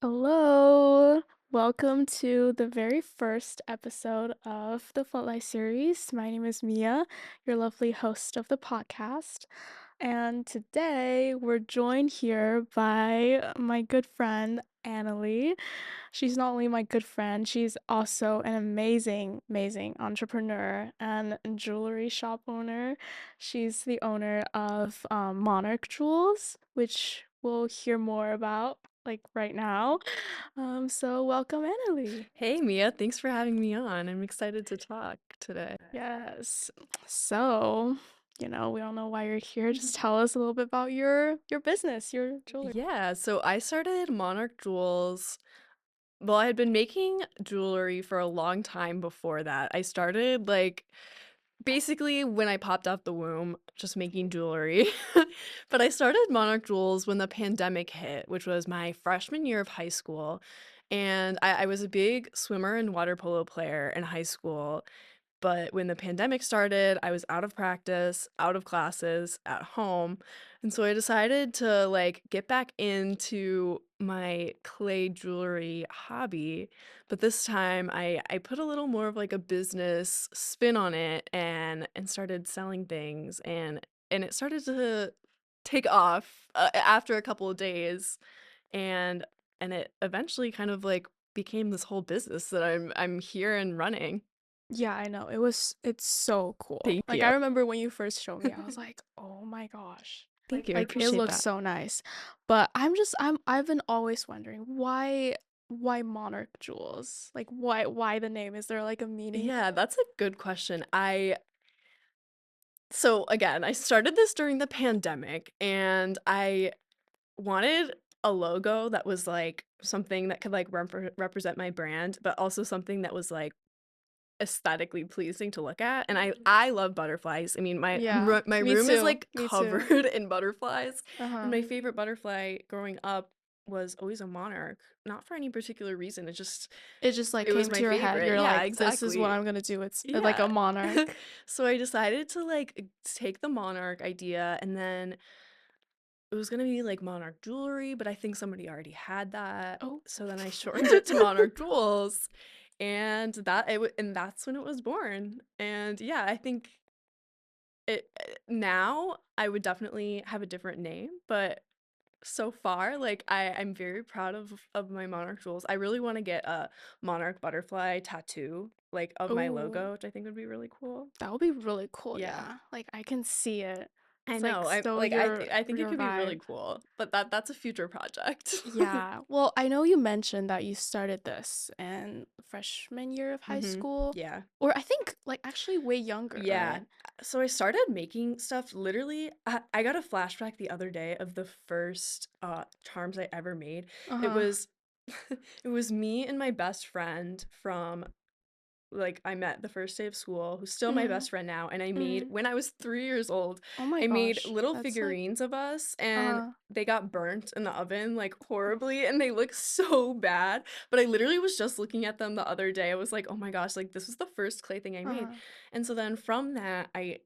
Hello. Welcome to the very first episode of the Floodlight series. My name is Mia, your lovely host of the podcast. And today we're joined here by my good friend, Annalie. She's not only my good friend, she's also an amazing entrepreneur and jewelry shop owner. She's the owner of Monarch Jewels, which we'll hear more about like right now. So welcome, Annalie. Hey Mia, thanks for having me on. I'm excited to talk today. Yes. So, we all know why you're here. Just tell us a little bit about your business, your jewelry. Yeah, so I started Monarch Jewels. Well, I had been making jewelry for a long time before that. I started basically when I popped out the womb, just making jewelry. But I started Monarch Jewels when the pandemic hit, which was my freshman year of high school. And I was a big swimmer and water polo player in high school. But when the pandemic started, I was out of practice, out of classes, at home. And so I decided to get back into my clay jewelry hobby. But this time I put a little more of like a business spin on it and started selling things and it started to take off after a couple of days and and it eventually kind of became this whole business that I'm here and running. Yeah, I know. It's so cool. Thank Like you. I remember when you first showed me, I was like, "Oh my gosh." Thank you, I Like it appreciate looks that. so nice. But I've been always wondering why Monarch Jewels? Like why the name? Is there like a meaning? Yeah, that's a good question. So again, I started this during the pandemic and I wanted a logo that was like something that could represent my brand, but also something that was like aesthetically pleasing to look at. And I love butterflies. I mean, Yeah, my me room is too. like Me too. covered in butterflies. And Uh-huh. my favorite butterfly growing up was always a monarch, not for any particular reason. It just like It was came my to your head. favorite. You're Yeah, like, "This is what exactly. I'm gonna do." It's like a Yeah. monarch. So I decided to take the monarch idea and then it was gonna be like monarch jewelry, but I think somebody already had that. Oh. So then I shortened it to monarch jewels and that's when it was born. And yeah, I think now I would definitely have a different name, but so far, I'm very proud of my monarch jewels. I really want to get a monarch butterfly tattoo, like of my Oh. logo, which I think would be really cool. That would be really cool, Yeah. yeah. Like, I can see it. I It's, like, know. I so like I think it your could be really vibe. cool, but that's a future project. Yeah. Well, I know you mentioned that you started this in freshman year of high Mhm. school, Yeah. or I think, like, actually way younger, Yeah. right? So I started making stuff literally I got a flashback the other day of the first charms I ever made. It Uh-huh. was it was me and my best friend from I met the first day of school, who's still my Mhm. best friend now, and I made Mhm. when I was 3 years old, Oh my I made gosh. little That's, like figurines of us, and uh-huh. they got burnt in the oven, horribly, and they look so bad, but I literally was just looking at them the other day, I was like, "Oh my gosh, this was the first clay thing I made," Uh-huh. and so then from that, I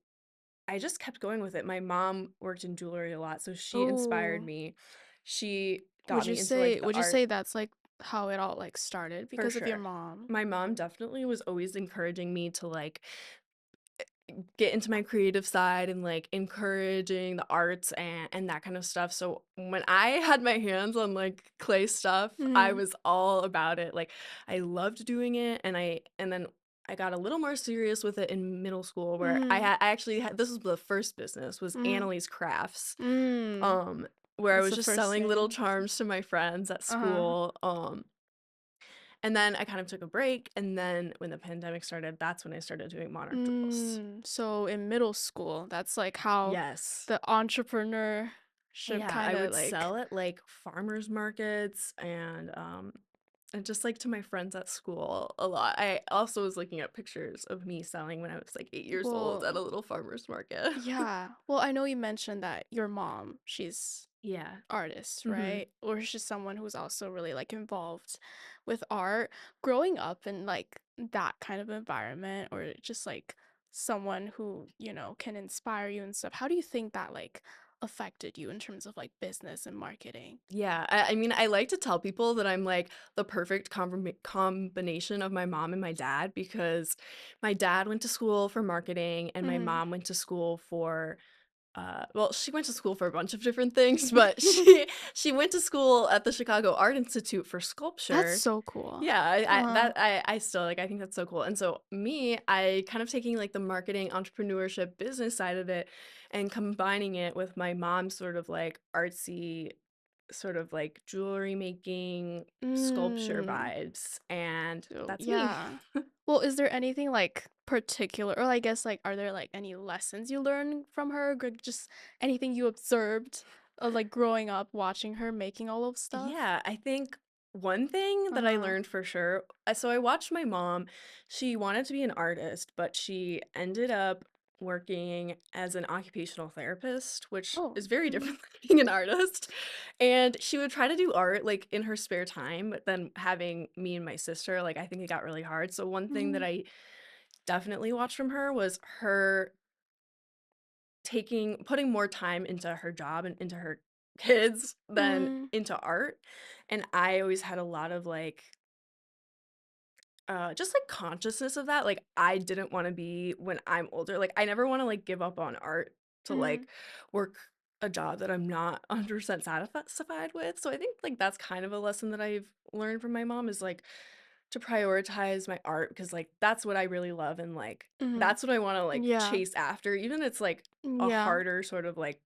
just kept going with it. My mom worked in jewelry a lot, so she inspired Oh. me. She Would got you me into, say the would you art say that's, like, how it all, like, started for because of your sure. mom? My mom definitely was always encouraging me to, get into my creative side and, encouraging the arts and that kind of stuff, so when I had my hands on, clay stuff, I Mhm. was all about it, I loved doing it, and then I got a little more serious with it in middle school where Mhm. I actually had this was the first business, was Mhm. Annalise Crafts, Mm. um, where I That's was the just first selling little thing. charms to my friends at Uh-huh. school, and then I kind of took a break, and then when the pandemic started, that's when I started doing Monarch Jewels. So in middle school, that's like how Yes. the entrepreneurship Yeah, I kind of would like, sell at, farmers markets and just, to my friends at school a lot. I also was looking at pictures of me selling when I was, 8 years old at a well, little farmer's market. yeah. Well, I know you mentioned that your mom, she's Yeah. artist, Mhm. right? Or she's someone who's also really like involved with art. Growing up in like that kind of environment or just like someone who, can inspire you and stuff. How do you think that like affected you in terms of, like, business and marketing? Yeah, I mean, I like to tell people that I'm, like, the perfect combination of my mom and my dad because my dad went to school for marketing and my Mhm. mom went to school for, well, she went to school for a bunch of different things, but she went to school at the Chicago Art Institute for That's sculpture. so cool. Yeah, Uh-huh. I still, like, I think that's so cool, and so me, I kind of taking, like, the marketing, entrepreneurship, business side of it and combining it with my mom's sort of, like, artsy, sort of, like, jewelry making, sculpture Mm. vibes, and So, that's me. yeah. Well, is there anything, like, particular or I guess, like, are there, like, any lessons you learned from her? Just anything you observed, like, growing up watching her making all of stuff? Yeah, I think one thing that I Uh-huh. learned for sure, so I watched my mom. She wanted to be an artist, but she ended up working as an occupational therapist, which Oh. is very Mhm. different than being an artist. And she would try to do art like in her spare time, but then having me and my sister, like I think it got really hard. So one thing that Mhm. I definitely watched from her was her putting more time into her job and into her kids than Mhm. into art, and I always had a lot of, like, just, like, consciousness of that, like, I didn't wanna be when I'm older, like, I never wanna, like, give up on art to, Mhm. like, work a job that I'm not 100% satisfied with, so I think, like, that's kind of a lesson that I've learned from my mom is, like, to prioritize my art because, like, that's what I really love and, like, Mhm. that's what I wanna, like, Yeah. chase after, even it's, like, a Yeah. harder sort of, like,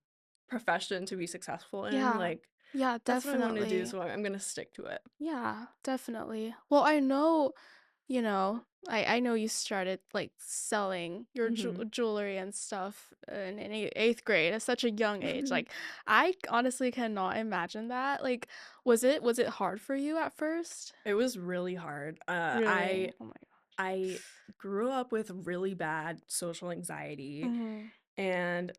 profession to be successful in, Yeah. like, Yeah, that's what I wanna do, definitely. so I'm gonna stick to it. Yeah, definitely. Well, I know, I know you started, like, selling your Mhm. jewelry and stuff in 8th grade at such a young age, like, I honestly cannot imagine that, like, was it hard for you at first? It was really hard. Really? Oh my gosh. I grew up with really bad social anxiety, Mhm. and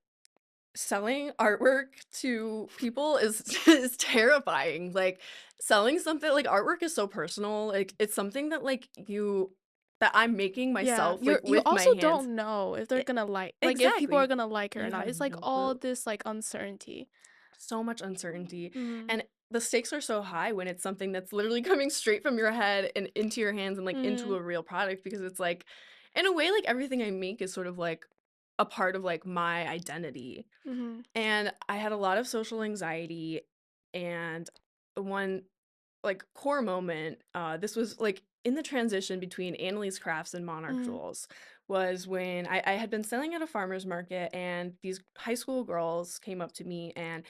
selling artwork to people is is terrifying. Like, selling something like, artwork is so personal, like, it's something that, like, that I'm making Yeah, myself, like, you with my also hands. don't know if they're E gonna like, if people are exactly. gonna like it or You not, have it's, like, no all clue. this, like, uncertainty. So much uncertainty, Mhm. and the stakes are so high when it's something that's literally coming straight from your head and into your hands and, like, into Mhm. a real product because it's, like in a way, like, everything I make is sort of, like, a part of, like, my identity, Mhm. and I had a lot of social anxiety, and one like, core moment, this was, like, in the transition between Annalise Crafts and Monarch Mhm. Jewels, was when I had been selling at a farmer's market, and these high school girls came up to me and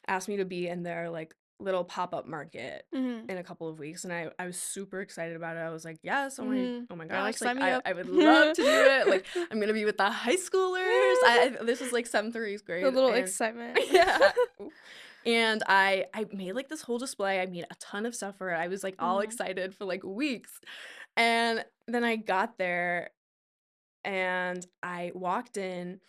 asked me to be in their, like, little pop-up market Mhm. in a couple of weeks, and I was super excited about it. I was like, "Yes, Mhm. oh my You're like, gosh, like, "Sign me up." I would love to do it, like, I'm gonna be with the high schoolers." I this was, like, 7th or 8th The grade, little and excitement. yeah. And I made, like, this whole display, I made a ton of stuff for it, I was, like, all Mhm. excited for, like, weeks, and then I got there, and I walked in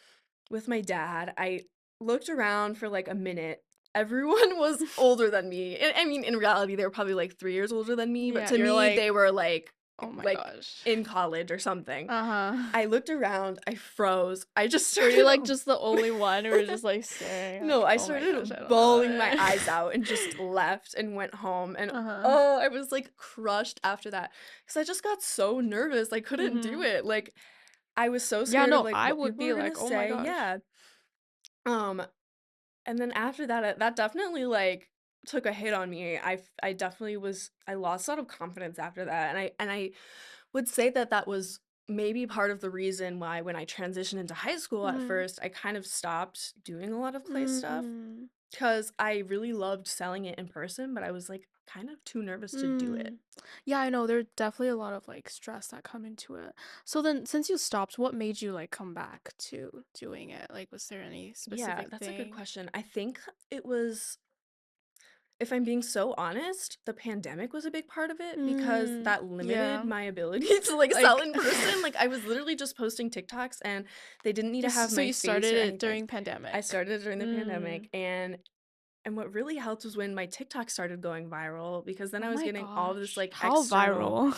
with my dad, I looked around for, like, a minute, everyone was older than me, and I mean, in reality, they were probably, like, 3 years older than me, but Yeah, to you're me, like, they were, "Oh my like, gosh." in college or something. Uh-huh. I looked around, I froze, I just Were you, started like, just the only one who were just, like, staring, no, like, I "Oh my gosh, I started don't know bawling my it." eyes out and just left and went home, and, Uh-huh. oh, I was, like, crushed after that because I just got so nervous, I couldn't do Mhm. it, like, I was so Yeah, scared of, no, like, I what would people be were gonna like, "Oh my say, gosh." yeah, um, and then after that, that definitely, like, took a hit on me, I definitely I lost a lot of confidence after that, and I would say that that was maybe part of the reason why when I transitioned into high school at Mhm. first, I kind of stopped doing a lot of clay stuff. Mm. 'Cause I really loved selling it in person, but I was, like, kind of too nervous to do it. Mm. Yeah, I know, there's definitely a lot of, like, stress that come into it. So then since you stopped, what made you, like, come back to doing it? Like, was there any Yeah, specific that's a good thing? question. I think it was if I'm being so honest, the pandemic was a big part of it because Mm. that limited Yeah. my ability to, like, sell Like in person, like, I was literally just posting TikToks, and they didn't need to have so my you face started or it anything. during I pandemic. started during the Mm. pandemic, and what really helped was when my TikTok started going viral because then Oh I was my getting all of this, gosh. like, How external. viral?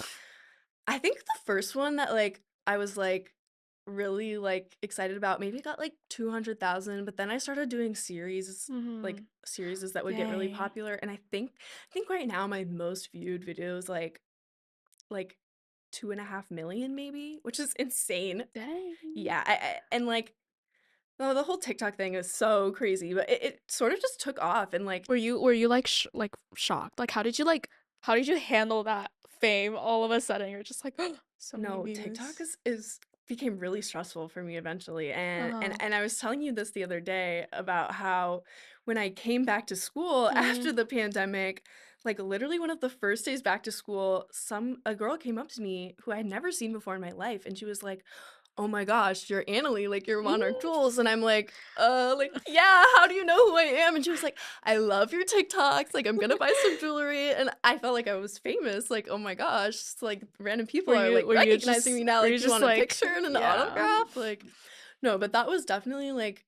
I think the first one that, like, I was like really, like, excited about. Maybe it got, like, 200,000, but then I started doing Mhm. series that would get really Dang. popular, and I think right now my most viewed video is, like 2.5 million maybe, which is insane. Dang. Yeah, and, like, no, the whole TikTok thing is so crazy, but it sort of just took off and, like, Were you, like, shocked? Like, how did you handle that fame all of a sudden? You're just like, "So many no, TikTok views." is became really stressful for me eventually, and and Uh-huh. and I was telling you this the other day about how when I came back to school after Mhm. the pandemic, like, literally one of the first days back to school, a girl came up to me who I had never seen before in my life, and she was like, "Oh my gosh, you're Annalie, like, you're Monarch Mm. Jewels," and I'm like, "Yeah, how do you know who I am?" And she was like, "I love your TikToks, like, I'm gonna buy some jewelry," and I felt like I was famous, like, "Oh my gosh, it's like random people are, like, recognizing me now, Were like, you do you just want a like, picture and an yeah. autograph?" Like, no, but that was definitely, like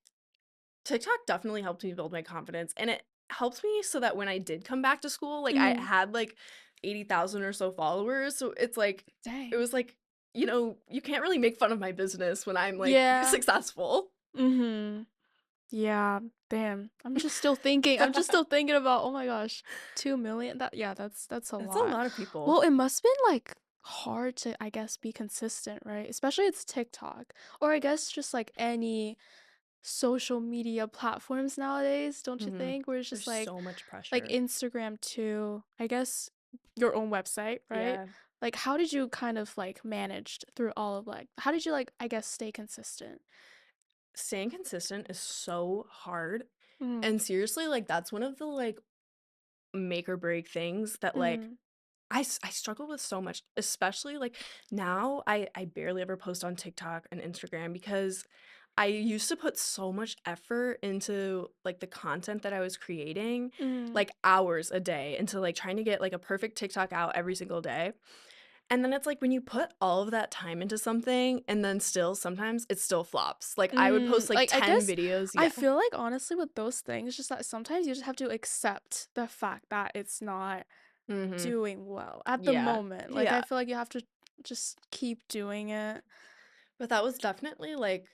TikTok definitely helped me build my confidence, and it helped me so that when I did come back to school, like, I Mhm. had, like, 80,000 or so followers, so it's like it Dang. was like, you can't really make fun of my business when I'm, like, Yeah. successful. Mhm. Yeah, damn. I'm just still thinking about, oh my gosh, 2 million. That's a That's a lot. lot of people. Well, it must been like hard to, I guess, be consistent, right? Especially it's TikTok. Or I guess just like any social media platforms nowadays, don't you Mhm. think? Where it's just There's like so much like pressure. Instagram too. I guess your own website, right? Yeah. Like how did you kind of like managed through all of like how did you like I guess stay consistent? Staying consistent is so hard, Mm. and seriously, like, that's one of the, like, make or break things that, like, Mm. I struggle with so much, especially, like, now I barely ever post on TikTok and Instagram because I used to put so much effort into, like, the content that I was creating, Mm. like, hours a day into, like, trying to get, like, a perfect TikTok out every single day, and then it's like when you put all of that time into something and then still sometimes it still flops. Like, I would post, like, Like, I 10 guess videos. I Yeah. feel like honestly with those things, just that sometimes you just have to accept the fact that it's not Mhm. doing well at the Yeah. moment. Like, Yeah. I feel like you have to just keep doing it. But that was definitely, like,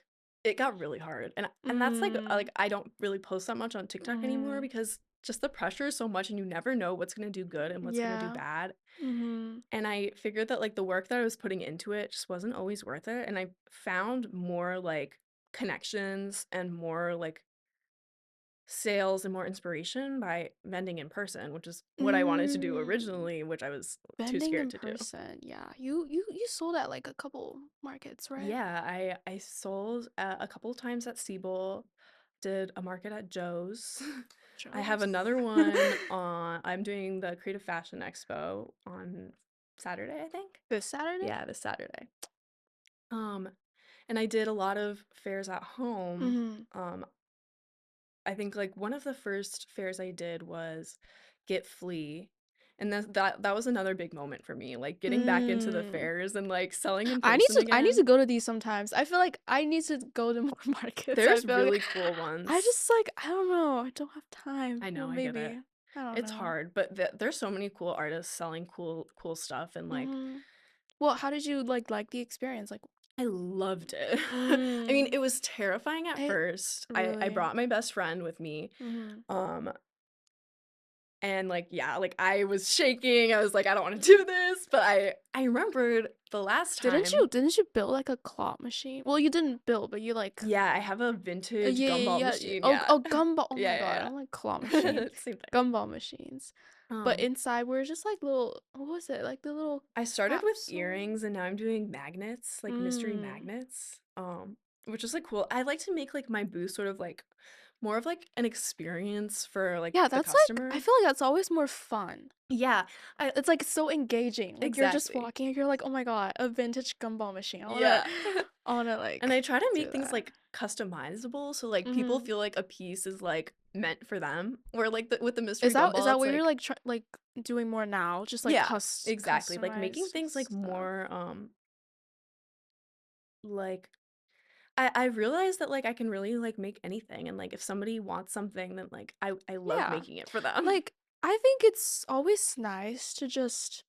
it got really hard, and that's, Mm. I don't really post that much on TikTok anymore Mhm. because just the pressure is so much and you never know what's gonna do good and what's gonna do Yeah. bad, Mhm. and I figured that, like, the work that I was putting into it just wasn't always worth it, and I found more, like, connections and more, like, sales and more inspiration by vending in person, which is what I wanted to do Mm. originally, which I was too Vending scared in to do. person. Yeah. You sold at like a couple markets, right? Yeah, I sold a couple times at Siebel, did a market at Joe's. I have Joe's. another one on I'm doing the Creative Fashion Expo on Saturday, I think. This Saturday? Yeah, this Saturday. Um, and I did a lot of fairs at home. Mhm. Um, I think like one of the first fairs I did was Get Flea. And that was another big moment for me, like getting back into the Mm. fairs and like selling in I need person to I need to again. go to these sometimes. I feel like I need to go to more markets. I There's feel like really cool I ones. just like I don't know. I don't have time. I Well, know, I get it. maybe. I don't It's know. hard, but there's so many cool artists selling cool stuff and, like, Mhm. Well, how did you like the experience? Like, I loved it. I mean, mm, it was terrifying at I first. I really. brought my best friend with me, Mhm. um, and, like, yeah, like, I was shaking, I was like, "I don't wanna do this," but I remembered the last Didn't you time. didn't you build like a claw machine? Well, you didn't build, but you like Yeah, I have a vintage yeah, gumball yeah, yeah. machine, Oh, yeah. oh, gumball. Oh my God, Yeah, I'm like claw yeah, machine, yeah. Same thing. gumball machines. But Um inside were just like little. What was it? Like the little I started with capsule. earrings and now I'm doing magnets, like mystery Mm. magnets, which is like cool. I like to make like my booth sort of like more of like an experience for like Yeah, the that's like I customer. feel like that's always more fun. Yeah, I It's like so engaging. Like you're just exactly. walking and you're like, "Oh my God, a vintage gumball machine. Yeah. I wanna And like I try to do make things that." like customizable so like people Mhm. feel like a piece is like meant for them. Where like with the Is mystery that is gumball, that it's what you're like like like doing more now? Just like yeah, exactly. Like making customized things like stuff. more like I realized that, like, I can really, like, make anything, and, like, if somebody wants something, then, like, I love Yeah. making it for them. Like I think it's always nice to just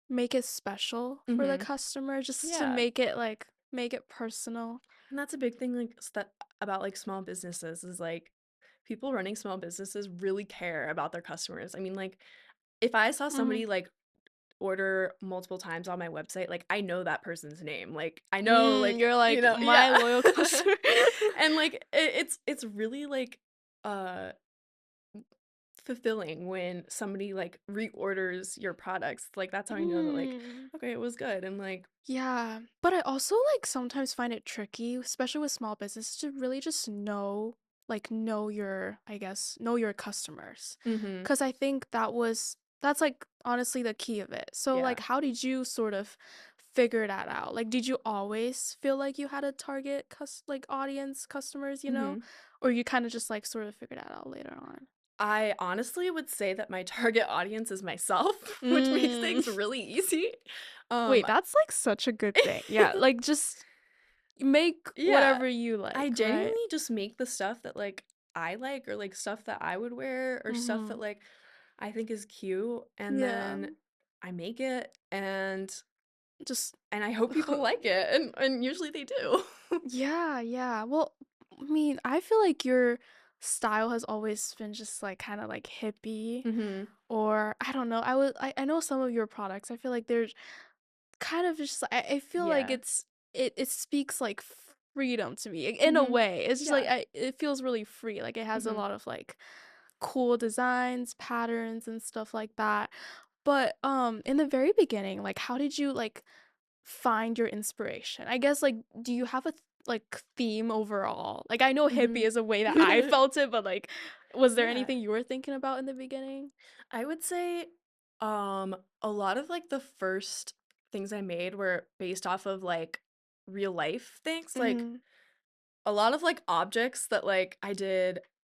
make it special for the Mhm. customer, just to Yeah. make it like make it personal. And that's a big thing, like, that about, like, small businesses is, like, people running small businesses really care about their customers. I mean, like, if I saw Mhm. somebody, like, order multiple times on my website, like, I know that person's name, like, I know, like, You're like, yeah. "My loyal customer." And, like, it's really, like, uh, fulfilling when somebody, like, reorders your products, like, that's how I know that, like, Mm. okay, it was good, and, like Yeah, but I also, like, sometimes find it tricky, especially with small business, to really just know your I guess, know your customers. Mhm, Because I think that's, like, honestly the key of it. So, like, yeah, how did you sort of figure that out? Like, did you always feel like you had a target audience, customers, you know? mhm. Or you kinda just, like, sort of figured that out later on? I honestly would say that my target audience is myself, which makes Mm. things really easy. Wait, Um that's, like, such a good thing. Yeah, like, just make Yeah, whatever you I like, right? genuinely just make the stuff that, like, I like or, like, stuff that I would wear or stuff that, Mhm. like, I think is cute, and Yeah. then I make it, Just and I hope people like it, and usually they do. yeah, yeah. Well, I mean, I feel like your style has always been just, like, kinda, like, hippie, Mhm. or I don't know, I know some of your products, I feel like they're kind of just I feel like Yeah. it speaks, like, freedom to me, in a Mhm. way. It's just, like, Yeah. it feels really free, like, it has a Mhm. lot of, like, cool designs, patterns, and stuff like that. But, in the very beginning, like, how did you, like, find your inspiration? I guess, like, do you have a theme overall? Like, I know hippie Mhm. is a way that I felt it, but, like, was there Yeah. anything you were thinking about in the beginning? I would say, a lot of, like, the first things I made were based off of, like, real life things, like, Mhm. a lot of, like, objects that, like, I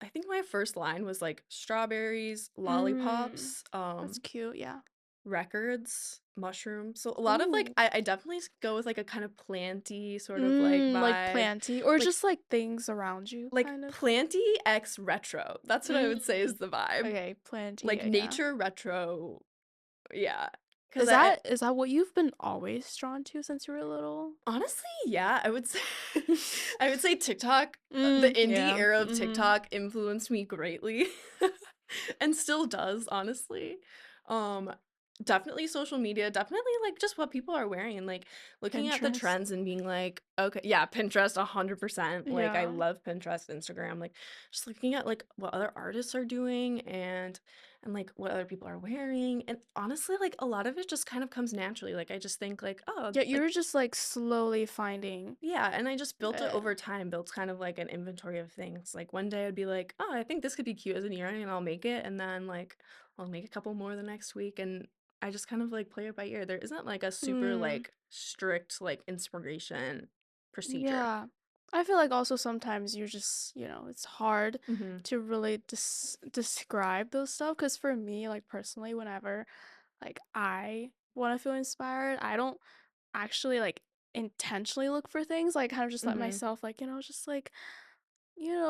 think my first line was, like, strawberries, Mm. lollipops, That's cute, yeah. records, mushrooms, so a lot of, like Ooh. I definitely go with, like, a kind of planty sort of, like, Like vibe, planty or like just, like, things around you, kind of? planty x retro, that's what I would say is Mm. the vibe. Okay, planty, Like, yeah. nature retro, yeah, because Is that what you've been always drawn to since you were little? honestly, yeah, I would say I would say TikTok, the indie Yeah, era of mhm. TikTok influenced me greatly and still does, honestly. Um, definitely social media, definitely, like, just what people are wearing and, like, looking at the Pinterest. trends and being like, "Okay" yeah, Pinterest 100%, like, I Yeah. love Pinterest, Instagram, like, just looking at, like, what other artists are doing and, like, what other people are wearing, and honestly, like, a lot of it just kind of comes naturally, like, I just think, like, "Oh," Yeah, like you're just, like, slowly finding yeah, and I just built it it. over time, built kind of like an inventory of things. Like one day I'd be like, "Oh, I think this could be cute as an earring," and I'll make it, and then like I'll make a couple more the next week, and I just kind of like play it by ear. There isn't like a super Mm, like strict like inspiration procedure. yeah. I feel like also sometimes you're just, it's hard Mhm. to really describe those stuff. Because for me, like, personally, whenever, like, I wanna feel inspired, I don't actually, like, intentionally look for things, like, kind of just let Mhm. myself, like, just, like,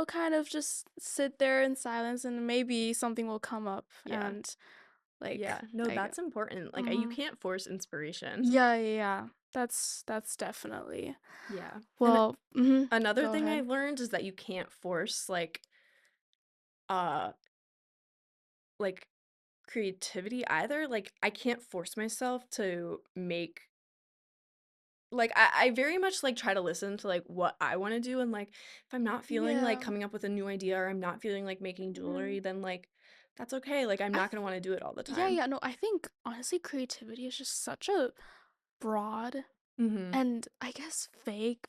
kind of just sit there in silence and maybe something will come up Yeah. and, like, Yeah. No, I that's important. Like you mhm. can't force inspiration. Yeah, yeah, yeah. That's definitely Yeah. And well another go thing I ahead. learned is that you can't force uh like creativity either. Like I can't force myself to make like, I very much, like, try to listen to, like, what I wanna do, and, like, if I'm not feeling like Yeah. coming up with a new idea or I'm not feeling like making Mhm. jewelry, then, like, that's okay, like, I'm I not th gonna wanna do it all the Yeah, time. yeah, no, I think honestly creativity is just such a broad Mhm. and I guess vague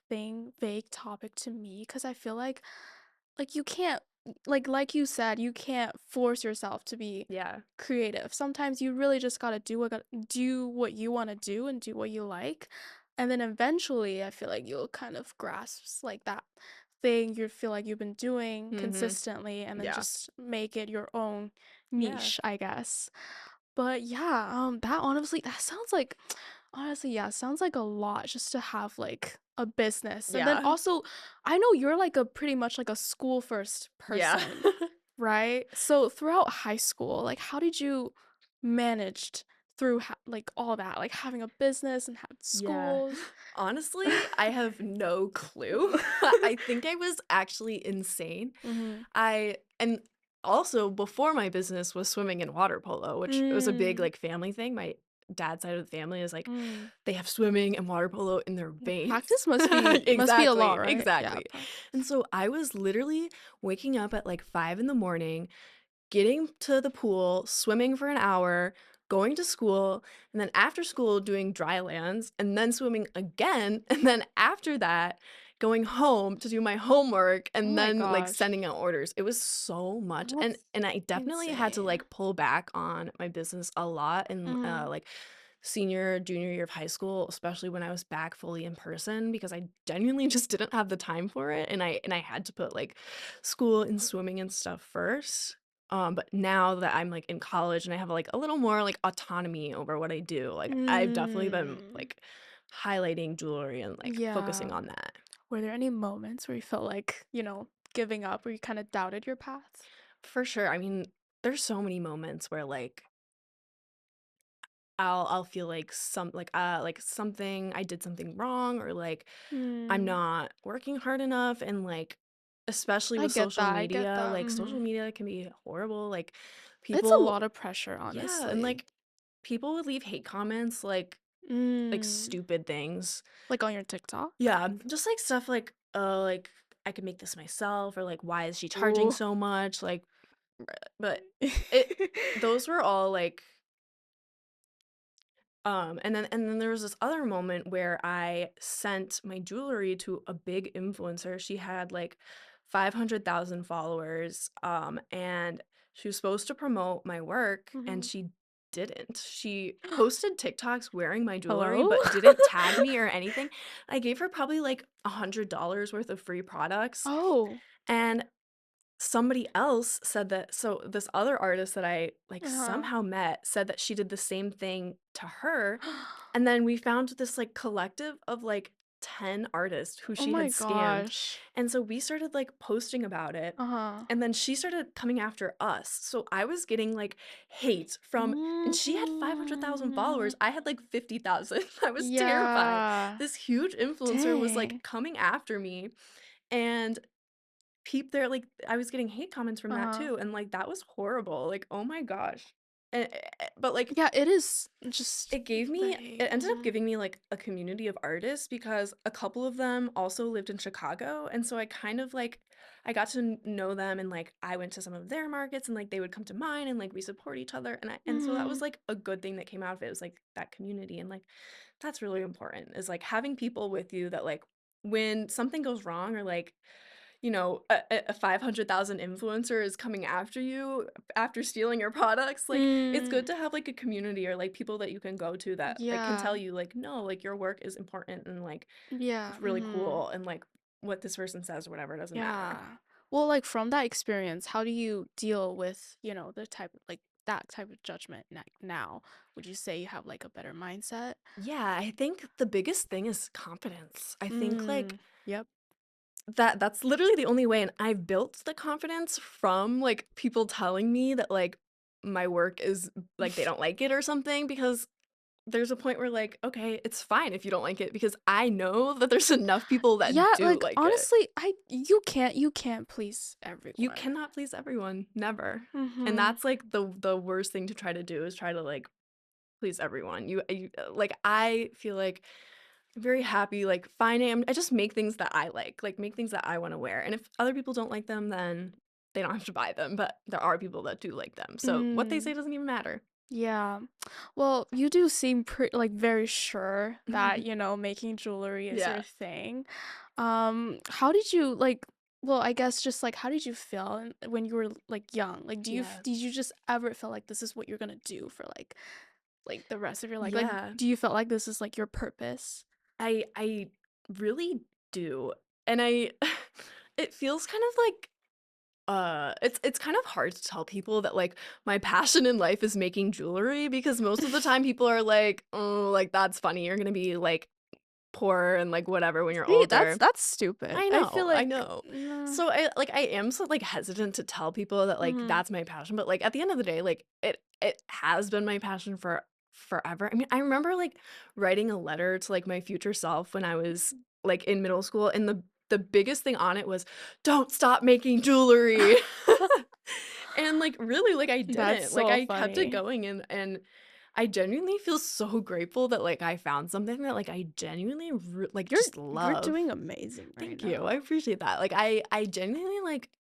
topic to me because I feel like you can't like you said, you can't force yourself to be Yeah. creative. Sometimes you really just gotta do what you wanna do and do what you like. And then eventually I feel like you'll kind of grasp like that thing you feel like you've been doing Mhm. consistently and then Yeah. just make it your own Yeah. niche, I guess. But yeah, that sounds like honestly, yeah, sounds like a lot just to have like a business. And then Yeah. also, I know you're like a pretty much like a school first Yeah. person, right? So throughout high school, like how did you managed through like all that, like having a business and have Yeah. schools? Honestly, I have no clue. I think I was actually insane. Mhm. And also before my business was swimming and water polo, which was a big, Mm. like, family thing. My dad's side of the family is, like, Mm. they have swimming and water polo in their veins. Practice must be a lot, Exactly, right? Yeah, exactly. And practice. so I was literally waking up at, like, 5 in the morning, getting to the pool, swimming for an hour, going to school, and then after school doing dry lands, and then swimming again, and then after that, going home to do my homework, Oh and my then, like, gosh. sending out orders. It was so much, That's and I definitely had to, insane. like, pull back on my business a lot in, Mhm. like, senior, junior year of high school, especially when I was back fully in person because I genuinely just didn't have the time for it, and I had to put, like, school and swimming and stuff first. But now that I'm, like, in college and I have, like, a little more, like, autonomy over what I do, like, I've definitely been, Mm. like, highlighting jewelry and, like, focusing Yeah. on that. Were there any moments where you felt like, giving up, where you kinda doubted your path? For sure, I mean, there's so many moments where, like, I'll feel like like something I did something wrong or, like, I'm Mm. not working hard enough and, like, especially I with get social that, I get media, that, like, social mhm. media can be horrible, like, It's a people lot of pressure, yeah, and, honestly. like, people would leave hate comments, like, Mm. stupid things. Like on your TikTok? Yeah, just, like, stuff like, "I could make this myself," or, like, "Why is she charging Ooh. so much?" Like, but it those were all, like and then there was this other moment where I sent my jewelry to a big influencer. She had like 500,000 followers, and she was supposed to promote my work, and Mhm. she didn't. She posted TikToks wearing my jewelry, Hello? but didn't tag me or anything. I gave her probably like $100 worth of free products, Oh. and somebody else said that this other artist that I, like, Uh-huh. somehow met said that she did the same thing to her, and then we found this, like, collective of, like, 10 artists who Oh she had my scammed, gosh. and so we started, like, posting about it, Uh-huh. and then she started coming after us, so I was getting, like, hate from and she had 500,000 followers, Mhm. I had, like, 50,000. I was terrified. Yeah. This huge influencer was, like, Dang. coming after me, and I was getting hate comments from that Uh-huh. too, and, like, that was horrible, like, oh my gosh. But, like, Yeah, it is just it very ended up giving me, like, a community of artists because a couple of them also lived in Chicago, and so I kind of, like I got to know them and, like, I went to some of their markets and, like, they would come to mine and, like, we support each other, and so that was, Mhm. like, a good thing that came out of it, it was, like, that community, and, like, that's really important is, like, having people with you that, like, when something goes wrong or, like, a 500,000 influencer is coming after you after stealing your products, like, it's good Mm. to have, like, a community or, like, people that you can go to that, like, can Yeah. tell you, like, "No, like, your work is important and, like, Yeah, it's really mhm. cool, and, like, what this person says or whatever doesn't matter." Yeah. Well, like, from that experience, how do you deal with, the type like, that type of judgment now? Would you say you have, like, a better mindset? Yeah, I think the biggest thing is confidence. I think, like, Mm. Yep. that's literally the only way, and I've built the confidence from, like, people telling me that, like, my work is like, they don't like it or something because there's a point where, like, okay, it's fine if you don't like it because I know that there's enough people that Yeah, do like, like it. honestly, I you can't please You everyone. cannot please everyone, never. And Mhm. that's, like, the worst thing to try to do is try to, like, please everyone. Like, I feel like I'm very happy, like, finding I just make things that I like, make things that I wanna wear, and if other people don't like them, then they don't have to buy them, but there are people that do like them, so what they say Mm. doesn't even matter. Yeah. Well, you do seem like very sure that, making jewelry is Yeah. your thing. How did you like well, I guess just like how did you feel when you were like young? Like Yeah. did you just ever feel like this is what you're going to do for like the rest of your life? Like Yeah. do you feel like this is like your purpose? I really do, and I it feels kind of like, it's kind of hard to tell people that, like, my passion in life is making jewelry because most of the time people are like, "Oh, like, that's funny, you're gonna be, like, poor and, like, whatever when you're See, that's older." that's stupid. I feel I like know. So I am so, like, hesitant to tell people that, like, mhm. that's my passion, but, like, at the end of the day, like, it has been my passion forever. I mean, I remember, like, writing a letter to, like, my future self when I was, like, in middle school, and the biggest thing on it was, "Don't stop making jewelry." And, like, really, like, I That's didn't. Like, so I kept it funny. going, and I genuinely feel so grateful that, like, I found something that, like, I genuinely like, You're just you're love. doing amazing right Thank you, I now. appreciate that. Like, I genuinely, like,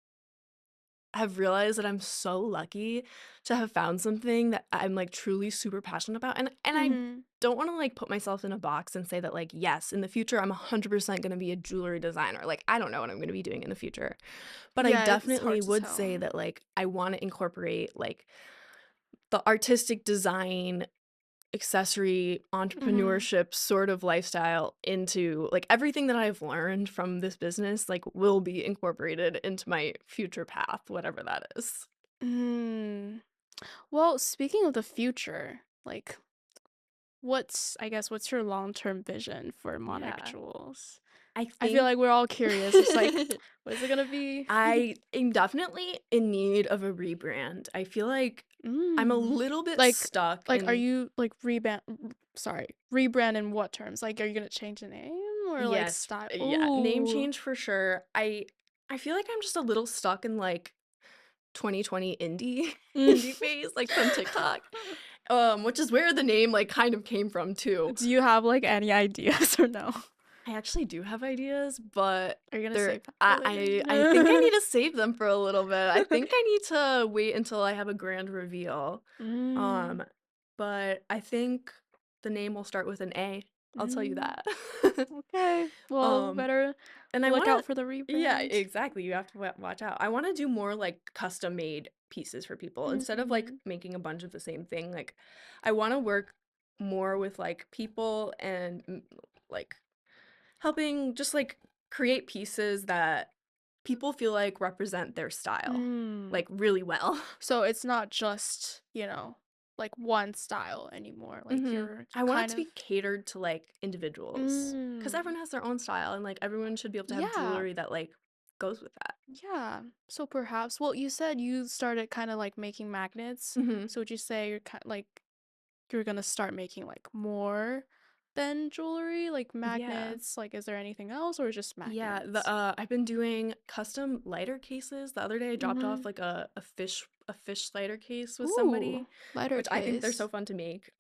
have realized that I'm so lucky to have found something that I'm, like, truly super passionate about, and I Mhm. don't wanna, like, put myself in a box and say that, like, yes, in the future, I'm 100% gonna be a jewelry designer. Like, I don't know what I'm gonna be doing in the future, but I Yeah, it's hard definitely to would tell. say that, like, I wanna incorporate, like, the artistic design, accessory, Mhm. entrepreneurship sort of lifestyle into like, everything that I've learned from this business, like, will be incorporated into my future path, whatever that is. Mm. Well, speaking of the future, like, what's your long-term vision for Monarch Yeah. Jewels? I I feel think like we're all curious, just like, what is it gonna be? I am definitely in need of a rebrand. I feel like I'm a Mm. little bit Like stuck are in. you, like, rebrand in what terms? Like, are you gonna change the name or, like, Yes, style? yeah, name Ooh. change for sure. I feel like I'm just a little stuck in, like, 2020 indie Mm. indie phase, like, from TikTok, which is where the name, like, kind of came from too. Do you have, like, any ideas or no? I actually do have ideas, but Are you gonna they're save that for later? I think I need to save them for a little bit. I think I need to wait until I have a grand reveal, Mm, um, but I think the name will start with an A, I'll tell you mm, that. okay. Well, Um, better and I look wanna out for the yeah, rebrand. exactly, you have to watch out. I wanna do more, like, custom-made pieces for people instead of, like, Mhm. making a bunch of the same thing, like, I wanna work more with, like, people and, like, helping just, like, create pieces that people feel like represent their style, Mm. like, really well. So it's not just, like, one style anymore, like, Mhm. you're I want it kind to of be catered to, like, individuals, because mm. everyone has their own style, and, like, everyone should be able to have Yeah, jewelry that, like, goes with that. yeah. So perhaps well, you said you started kinda, like, making magnets, Mhm. so would you say you're you're gonna start making, like, more than jewelry, like Yeah. magnets, like, is there anything else or just Yeah, magnets? I've been doing custom lighter cases. The other day I dropped off, Mhm. like, a fish lighter case with Ooh, somebody, lighter which I think they're so case. fun to make.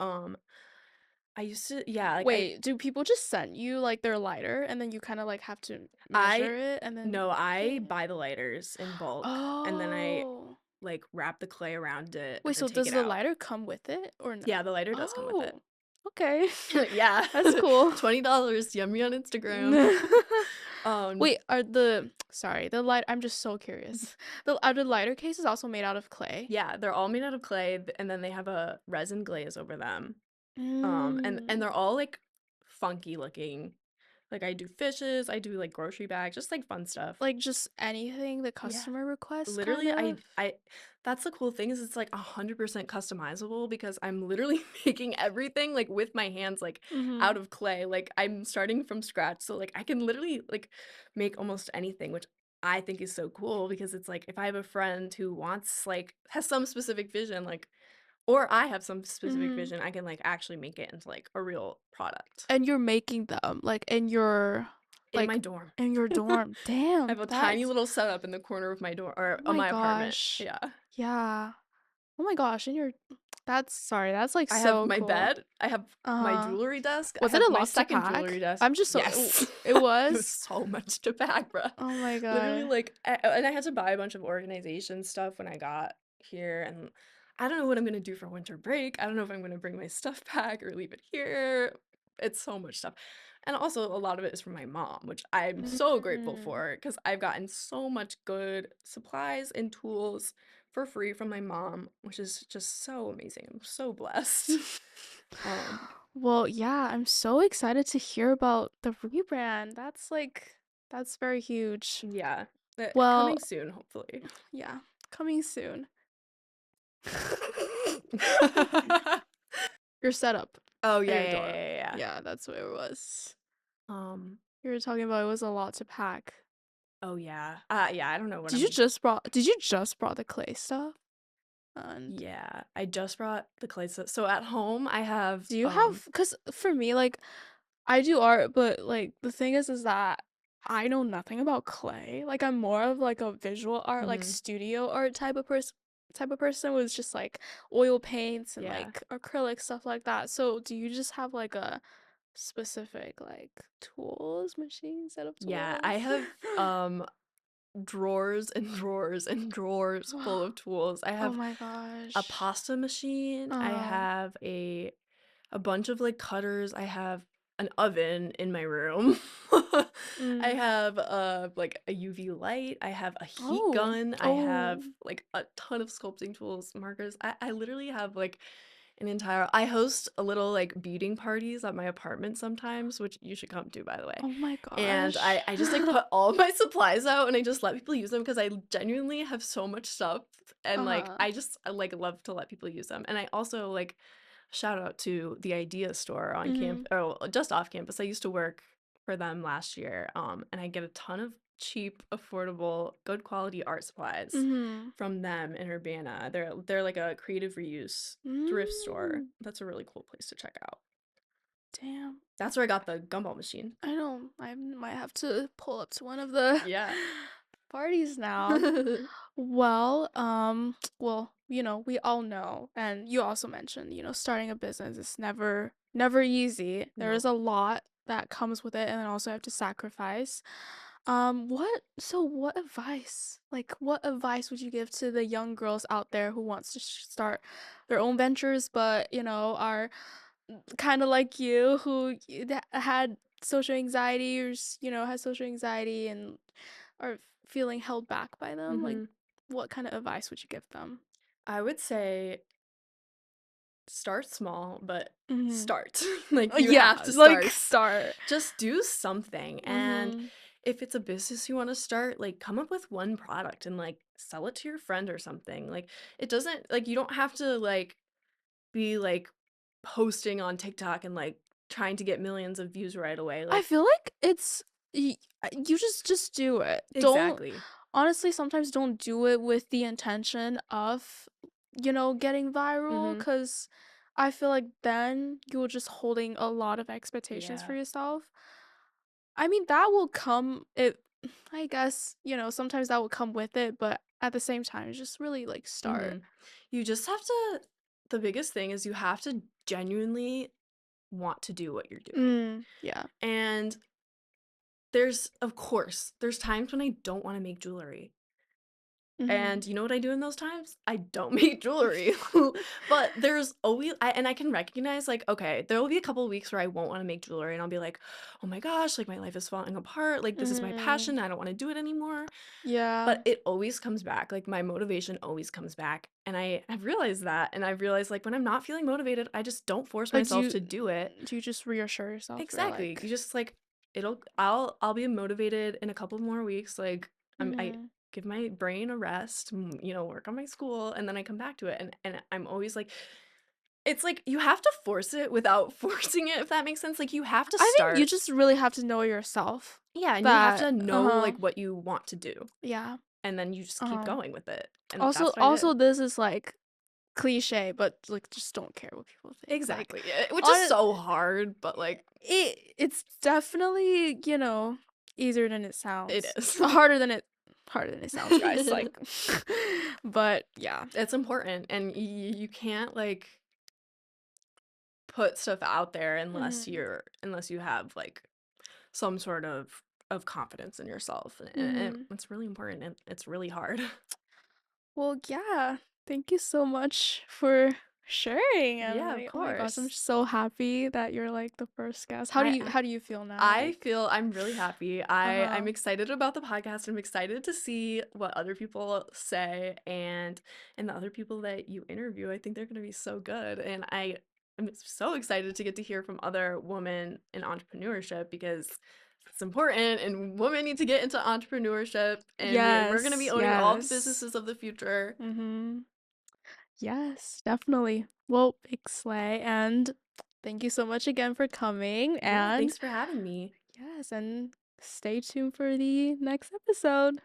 I used to yeah, like, Wait, do people just send you, like, their lighter and then you kinda, like, have to I measure it and then no, I okay. buy the lighters in bulk, and then I, Oh. like, wrap the clay around it Wait, and then so take does it the out. lighter come with it or no? Yeah, the lighter does come with it. Oh, okay. Yeah. That's cool. $20, yum me on Instagram. Um, Wait, the light I'm just so curious. Are the lighter cases also made out of clay? yeah, they're all made out of clay, and then they have a resin glaze over them. And Mm. they're all, like, funky looking. Like, I do fishes, I do, like, grocery bags, just, like, fun stuff. Like, just anything the Yeah. customer requests, kind Literally, of? I that's the cool thing is it's, like, 100% customizable because I'm literally making everything, like, with my hands, like, out Mhm. of clay. Like, I'm starting from scratch, so, like, I can literally, like, make almost anything, which I think is so cool because it's, like, if I have a friend who wants, like has some specific vision, like or I have some specific Mhm. vision, I can, like, actually make it into, like, a real product And you're making them, in like, my dorm. in your dorm. I Damn, have a tiny that's little setup in the corner of my dorm or oh of my my apartment. gosh. Yeah. Yeah. Oh my gosh, and you're that's, like, I have so my cool. bed, I have my Uh-huh. jewelry desk, I Was it have a my lot to second jewelry pack? desk. I'm just so Yes. it It was was? so much to pack, bruh. Oh my Literally, god. like and I had to buy a bunch of organization stuff when I got here, and I don't know what I'm gonna do for winter break. I don't know if I'm gonna bring my stuff back or leave it here. It's so much stuff. And also a lot of it is from my mom, which I'm so grateful Mm. for because 'cause I've gotten so much good supplies and tools for free from my mom, which is just so amazing. I'm so blessed. Um, Well, yeah, I'm so excited to hear about the rebrand. That's very huge. yeah, Well, coming soon, hopefully. yeah, coming soon. Your setup Oh, at yeah, your yeah, yeah, dorm. yeah, yeah. Yeah, that's what it was. Um, You were talking about it was a lot to pack. oh, yeah. Yeah, I don't know what Did you I'm just brought the clay stuff? And Yeah, I just brought the clay set. So at home, I have, do you have, because for me, like, I do art, but, like, the thing is that I know nothing about clay. Like, I'm more of, like, a visual art, like, mhm, studio art type of person with just, like, oil paints and, yeah. like, acrylic, stuff like that. So, do you just have, like, a specific, like, tools, machine, set of Yeah, I tools? have, drawers and drawers and drawers full of tools. I Oh have my a gosh. pasta machine, I Uh-huh. have a bunch of, like, cutters, I have an oven in my room. I Mm. have, like, a UV light, I have a heat Oh. gun, I Oh. have, like, a ton of sculpting tools, markers. I literally have, like, an entire I host a little, like, beading parties at my apartment sometimes, which you should come to, by the way. Oh my And gosh. I just, like, put all of my supplies out, and I just let people use them because I genuinely have so much stuff, and, like, Uh-huh. I, like, love to let people use them. And I also, like, shout out to the Idea store on camp Mhm. or just off campus. I used to work for them last year, and I get a ton of cheap, affordable, good quality art supplies Mhm. from them in Urbana. They're like a creative reuse thrift store. Mm. That's a really cool place to check out. Damn. That's where I got the gumball machine. I know. I might have to pull up to one of the Yeah. parties now. Well, well, we all know, and you also mentioned, starting a business is never easy. There is No. a lot that comes with it, and then also have to sacrifice. What advice would you give to the young girls out there who wants to start their own ventures, but, are kind of like you, who had social anxiety, or has social anxiety and are feeling held back by them? Like, Mhm. what kind of advice would you give them? I would say start small, but Mhm. start. Like, you Yeah, have to like, start. start. Just do something, and Mhm. if it's a business you wanna start, like, come up with one product and, like, sell it to your friend or something. Like, it doesn't like, you don't have to, like, be, like, posting on TikTok and, like, trying to get millions of views right away, I like feel like you just do it. Don't exactly. Honestly, sometimes don't do it with the intention of, getting viral, Mhm. because I feel like then you're just holding a lot of expectations for Yeah. yourself. I mean, that will come it I guess, sometimes that will come with it, but at the same time, just really, like, start. Mhm. You just have to the biggest thing is you have to genuinely want to do what you're doing. Yeah. And there's times when I don't wanna make jewelry. And Mhm. you know what I do in those times? I don't make jewelry. But there's always I can recognize, like, okay, there will be a couple of weeks where I won't wanna make jewelry, and I'll be like, "Oh my gosh, like, my life is falling apart, like, this is my Mhm. passion, I don't wanna do it anymore." Yeah. But it always comes back, like, my motivation always comes back, and I've realized that, and I've realized, like, when I'm not feeling motivated, I just don't force Like, myself to do it. do you just reassure yourself, or Exactly. You like just, like I'll be motivated in a couple more weeks, like, I Mhm. give my brain a rest, work on my school, and then I come back to it, and I'm always like it's like you have to force it without forcing it, if that makes sense, like, you have to I think you start. just really have to know yourself Yeah, and you have that to know, uh-huh. like, what you want to do, Yeah. and then you just keep Um, going with it, and also that's what I also did. this is, like, cliche, but, like, just don't care what people think. Like, Exactly, yeah, which is on so hard, but, like, it's definitely, easier than it it sounds. is. Harder than it sounds, guys, like, but yeah. It's important, and you can't, like, put stuff out there Mhm. unless you have, like, some sort of confidence in yourself, and Mhm. it's really important, and it's really hard. Well, yeah. Thank you so much for sharing, and, Yeah, of like, oh my gosh, I'm course. so happy that you're, like, the first guest. How do I you I how do you feel now? I Like, feel I'm really happy. I'm uh-huh. excited about the podcast. I'm excited to see what other people say, and the other people that you interview. I think they're gonna be so good, and I'm so excited to get to hear from other women in entrepreneurship because it's important, and women need to get into entrepreneurship, and we're gonna be Yes, owning all the yes. businesses of the future. Mhm. Yes, definitely. Well, big slay, and thank you so much again for coming, Yeah, and thanks for having me. yes, and stay tuned for the next episode.